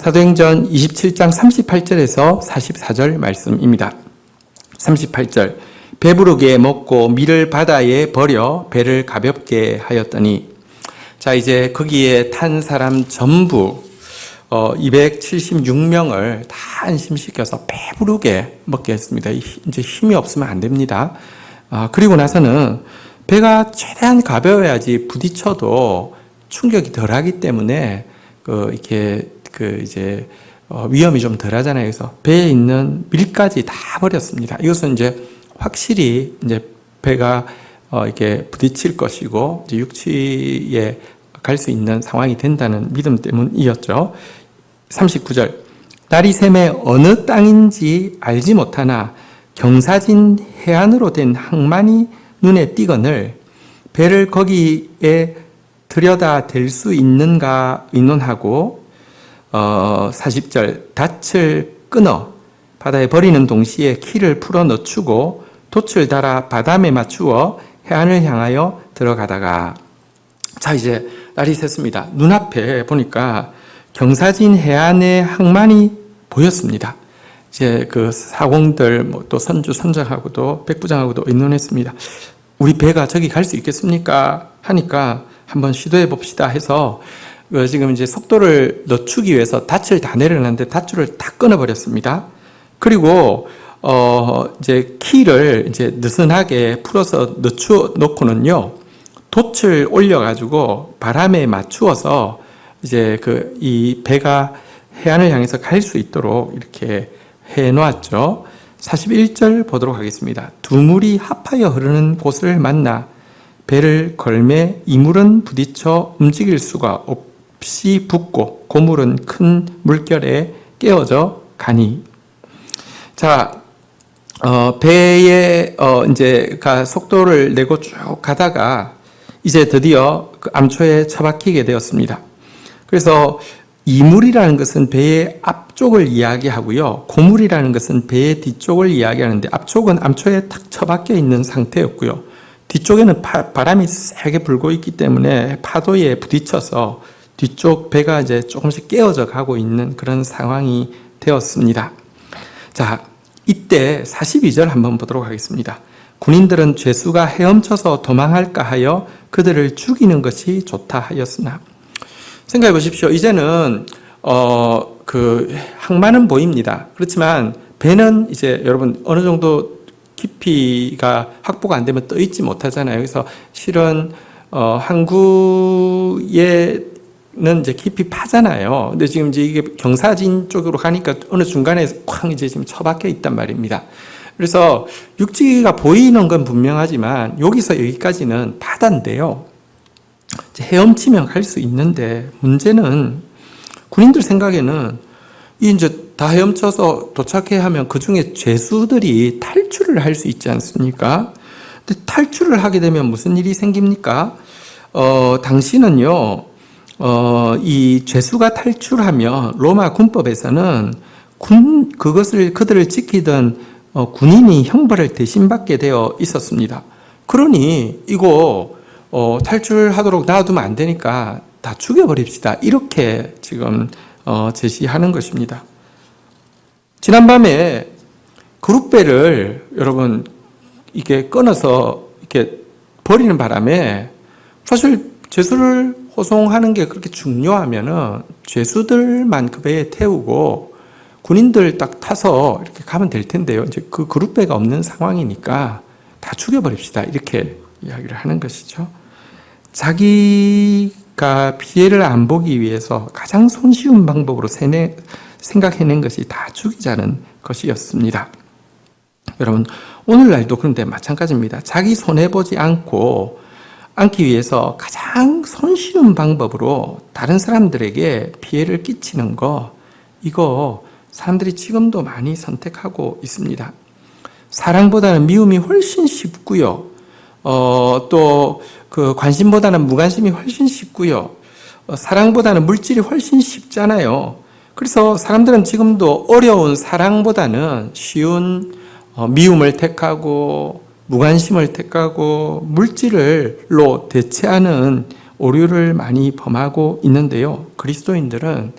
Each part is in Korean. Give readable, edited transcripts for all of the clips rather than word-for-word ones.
사도행전 27장 38절에서 44절 말씀입니다. 38절, 배부르게 먹고 밀을 바다에 버려 배를 가볍게 하였더니. 자, 이제 거기에 탄 사람 전부 276명을 다 안심시켜서 배부르게 먹게 했습니다. 이제 힘이 없으면 안 됩니다. 그리고 나서는 배가 최대한 가벼워야지 부딪혀도 충격이 덜하기 때문에 이제 위험이 좀 덜하잖아요. 그래서 배에 있는 밀까지 다 버렸습니다. 이것은 이제 확실히 이제 배가 이렇게 부딪힐 것이고 이제 육지에 갈 수 있는 상황이 된다는 믿음 때문이었죠. 39절, 날이 샘에 어느 땅인지 알지 못하나 경사진 해안으로 된 항만이 눈에 띄거늘 배를 거기에 들여다 댈 수 있는가 의논하고 40절, 닻을 끊어 바다에 버리는 동시에 키를 풀어 늦추고 돛을 달아 바람에 맞추어 해안을 향하여 들어가다가. 자, 이제 날이 샜습니다. 눈앞에 보니까 경사진 해안의 항만이 보였습니다. 이제 그 사공들, 또 선주 선장하고도 백부장하고도 의논했습니다. 우리 배가 저기 갈 수 있겠습니까? 하니까 한번 시도해 봅시다 해서 지금 이제 속도를 늦추기 위해서 닻을 다 내려놨는데 밧줄을 다 끊어버렸습니다. 그리고 이제 키를 이제 느슨하게 풀어서 늦추어 놓고는요, 돛을 올려가지고 바람에 맞추어서 이제 이 배가 해안을 향해서 갈 수 있도록 이렇게 해 놓았죠. 41절 보도록 하겠습니다. 두 물이 합하여 흐르는 곳을 만나 배를 걸매 이물은 부딪혀 움직일 수가 없이 붓고 고물은 큰 물결에 깨어져 가니. 자, 배에 이제 속도를 내고 쭉 가다가 이제 드디어 그 암초에 처박히게 되었습니다. 그래서 이물이라는 것은 배의 앞쪽을 이야기하고요, 고물이라는 것은 배의 뒤쪽을 이야기하는데 앞쪽은 암초에 탁 처박혀 있는 상태였고요, 뒤쪽에는 바람이 세게 불고 있기 때문에 파도에 부딪혀서 뒤쪽 배가 이제 조금씩 깨어져 가고 있는 그런 상황이 되었습니다. 자, 이때 42절 한번 보도록 하겠습니다. 군인들은 죄수가 헤엄쳐서 도망할까 하여 그들을 죽이는 것이 좋다 하였으나. 생각해 보십시오. 이제는 항만은 보입니다. 그렇지만 배는 이제 여러분 어느 정도 깊이가 확보가 안 되면 떠 있지 못하잖아요. 그래서 실은 항구에는 이제 깊이 파잖아요. 근데 지금 이제 이게 경사진 쪽으로 가니까 어느 중간에 쾅 이제 지금 처박혀 있단 말입니다. 그래서 육지가 보이는 건 분명하지만 여기서 여기까지는 바다인데요. 헤엄치면 갈 수 있는데 문제는 군인들 생각에는 이제 다 헤엄쳐서 도착해야 하면 그 중에 죄수들이 탈출을 할 수 있지 않습니까? 근데 탈출을 하게 되면 무슨 일이 생깁니까? 당시는요, 이 죄수가 탈출하면 로마 군법에서는 그들을 지키던 군인이 형벌을 대신받게 되어 있었습니다. 그러니 이거 탈출하도록 놔두면 안 되니까 다 죽여버립시다. 이렇게 지금 제시하는 것입니다. 지난밤에 그룹배를 여러분 이게 끊어서 이렇게 버리는 바람에 사실 죄수를 호송하는 게 그렇게 중요하면은 죄수들만 그 배에 태우고 군인들 딱 타서 이렇게 가면 될 텐데요. 이제 그 그룹배가 없는 상황이니까 다 죽여버립시다. 이렇게 이야기를 하는 것이죠. 자기가 피해를 안 보기 위해서 가장 손쉬운 방법으로 생각해낸 것이 다 죽이자는 것이었습니다. 여러분, 오늘날도 그런데 마찬가지입니다. 자기 손해보지 않기 위해서 가장 손쉬운 방법으로 다른 사람들에게 피해를 끼치는 거, 이거 사람들이 지금도 많이 선택하고 있습니다. 사랑보다는 미움이 훨씬 쉽고요. 또 그 관심보다는 무관심이 훨씬 쉽고요. 사랑보다는 물질이 훨씬 쉽잖아요. 그래서 사람들은 지금도 어려운 사랑보다는 쉬운 미움을 택하고 무관심을 택하고 물질로 대체하는 오류를 많이 범하고 있는데요. 그리스도인들은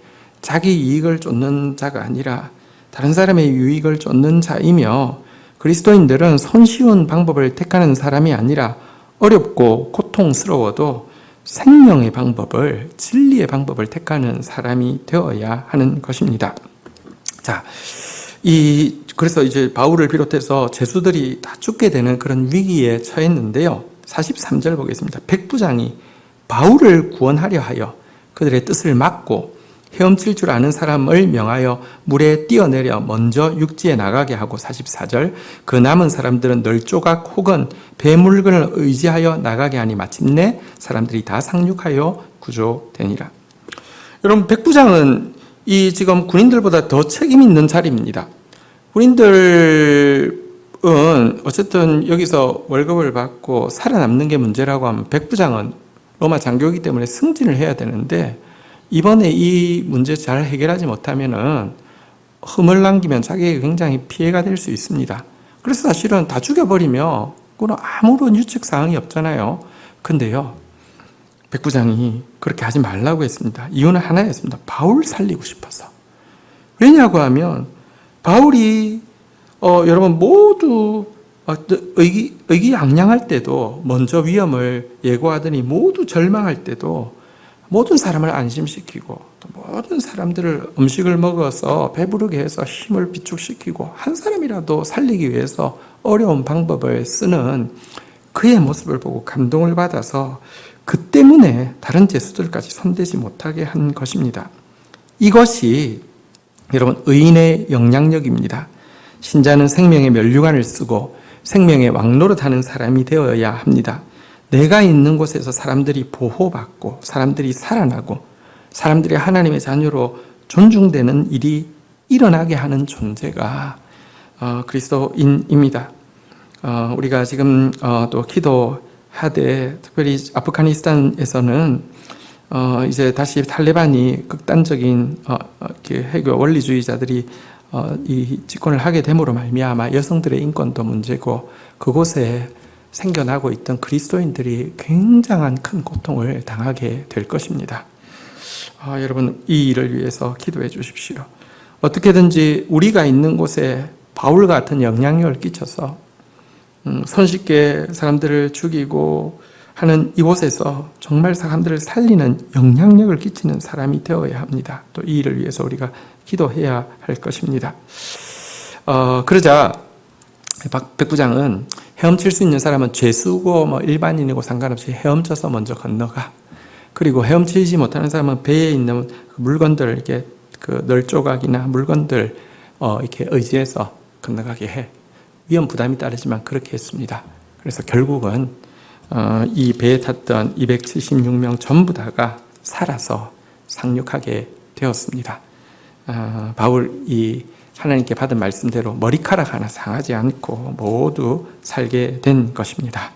자기 이익을 쫓는 자가 아니라 다른 사람의 유익을 쫓는 자이며, 그리스도인들은 손쉬운 방법을 택하는 사람이 아니라 어렵고 고통스러워도 생명의 방법을, 진리의 방법을 택하는 사람이 되어야 하는 것입니다. 자, 그래서 이제 바울을 비롯해서 제수들이 다 죽게 되는 그런 위기에 처했는데요. 43절 보겠습니다. 백부장이 바울을 구원하려 하여 그들의 뜻을 막고 헤엄칠 줄 아는 사람을 명하여 물에 뛰어내려 먼저 육지에 나가게 하고, 44절, 그 남은 사람들은 널조각 혹은 배물건을 의지하여 나가게 하니 마침내 사람들이 다 상륙하여 구조되니라. 여러분, 백부장은 이 지금 군인들보다 더 책임 있는 자리입니다. 군인들은 어쨌든 여기서 월급을 받고 살아남는 게 문제라고 하면, 백부장은 로마 장교이기 때문에 승진을 해야 되는데, 이번에 이 문제 잘 해결하지 못하면은 흠을 남기면 자기에게 굉장히 피해가 될 수 있습니다. 그래서 사실은 다 죽여버리면 그건 아무런 유책사항이 없잖아요. 근데요, 백부장이 그렇게 하지 말라고 했습니다. 이유는 하나였습니다. 바울 살리고 싶어서. 왜냐고 하면 바울이 여러분 모두 의기양양할 때도, 먼저 위험을 예고하더니 모두 절망할 때도 모든 사람을 안심시키고, 또 모든 사람들을 음식을 먹어서 배부르게 해서 힘을 비축시키고, 한 사람이라도 살리기 위해서 어려운 방법을 쓰는 그의 모습을 보고 감동을 받아서 그 때문에 다른 제수들까지 손대지 못하게 한 것입니다. 이것이 여러분 의인의 영향력입니다. 신자는 생명의 면류관을 쓰고 생명의 왕노릇하는 사람이 되어야 합니다. 내가 있는 곳에서 사람들이 보호받고 사람들이 살아나고 사람들이 하나님의 자녀로 존중되는 일이 일어나게 하는 존재가 그리스도인입니다. 우리가 지금 또 기도하되, 특별히 아프가니스탄에서는 이제 다시 탈레반이 극단적인 해교 원리주의자들이 이 집권을 하게 됨으로 말미암아 여성들의 인권도 문제고, 그곳에 생겨나고 있던 그리스도인들이 굉장한 큰 고통을 당하게 될 것입니다. 여러분, 이 일을 위해서 기도해 주십시오. 어떻게든지 우리가 있는 곳에 바울 같은 영향력을 끼쳐서 손쉽게 사람들을 죽이고 하는 이곳에서 정말 사람들을 살리는 영향력을 끼치는 사람이 되어야 합니다. 또 이 일을 위해서 우리가 기도해야 할 것입니다. 그러자 백부장은 헤엄칠 수 있는 사람은 죄수고 일반인이고 상관없이 헤엄쳐서 먼저 건너가. 그리고 헤엄치지 못하는 사람은 배에 있는 물건들, 이렇게 그 널조각이나 물건들 이렇게 의지해서 건너가게 해. 위험 부담이 따르지만 그렇게 했습니다. 그래서 결국은 이 배에 탔던 276명 전부 다가 살아서 상륙하게 되었습니다. 바울이 하나님께 받은 말씀대로 머리카락 하나 상하지 않고 모두 살게 된 것입니다.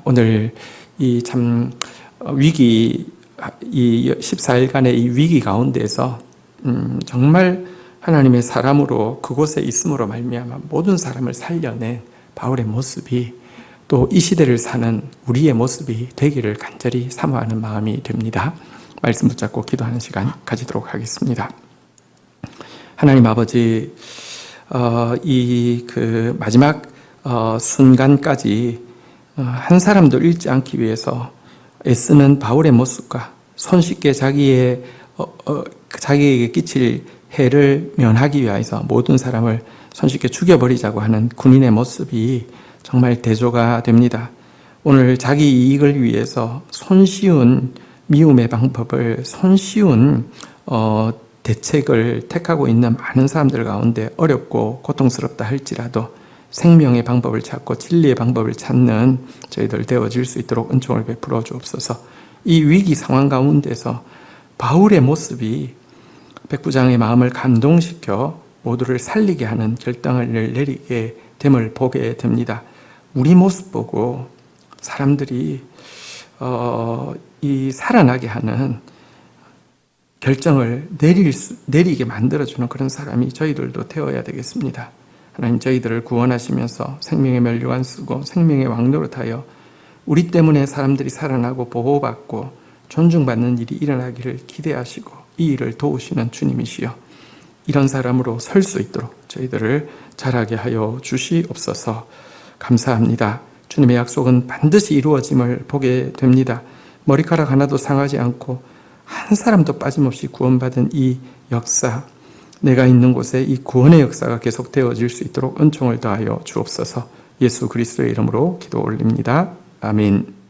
오늘 이 참 위기, 이 14일간의 이 위기 가운데서 정말 하나님의 사람으로 그곳에 있음으로 말미암아 모든 사람을 살려낸 바울의 모습이 또 이 시대를 사는 우리의 모습이 되기를 간절히 사모하는 마음이 됩니다. 말씀 붙잡고 기도하는 시간 가지도록 하겠습니다. 하나님 아버지, 이 그 마지막 순간까지 한 사람도 잃지 않기 위해서 애쓰는 바울의 모습과 손쉽게 자기에게 끼칠 해를 면하기 위해서 모든 사람을 손쉽게 죽여버리자고 하는 군인의 모습이 정말 대조가 됩니다. 오늘 자기 이익을 위해서 손쉬운 미움의 방법을, 손쉬운 대책을 택하고 있는 많은 사람들 가운데 어렵고 고통스럽다 할지라도 생명의 방법을 찾고 진리의 방법을 찾는 저희들 되어질 수 있도록 은총을 베풀어 주옵소서. 이 위기 상황 가운데서 바울의 모습이 백부장의 마음을 감동시켜 모두를 살리게 하는 결단을 내리게 됨을 보게 됩니다. 우리 모습 보고 사람들이 이 살아나게 하는 결정을 내리게 만들어주는 그런 사람이 저희들도 되어야 되겠습니다. 하나님, 저희들을 구원하시면서 생명의 면류관 쓰고 생명의 왕노릇하여 우리 때문에 사람들이 살아나고 보호받고 존중받는 일이 일어나기를 기대하시고 이 일을 도우시는 주님이시여, 이런 사람으로 설 수 있도록 저희들을 자라게 하여 주시옵소서. 감사합니다. 주님의 약속은 반드시 이루어짐을 보게 됩니다. 머리카락 하나도 상하지 않고 한 사람도 빠짐없이 구원받은 이 역사, 내가 있는 곳에 이 구원의 역사가 계속되어질 수 있도록 은총을 더하여 주옵소서. 예수 그리스도의 이름으로 기도 올립니다. 아멘.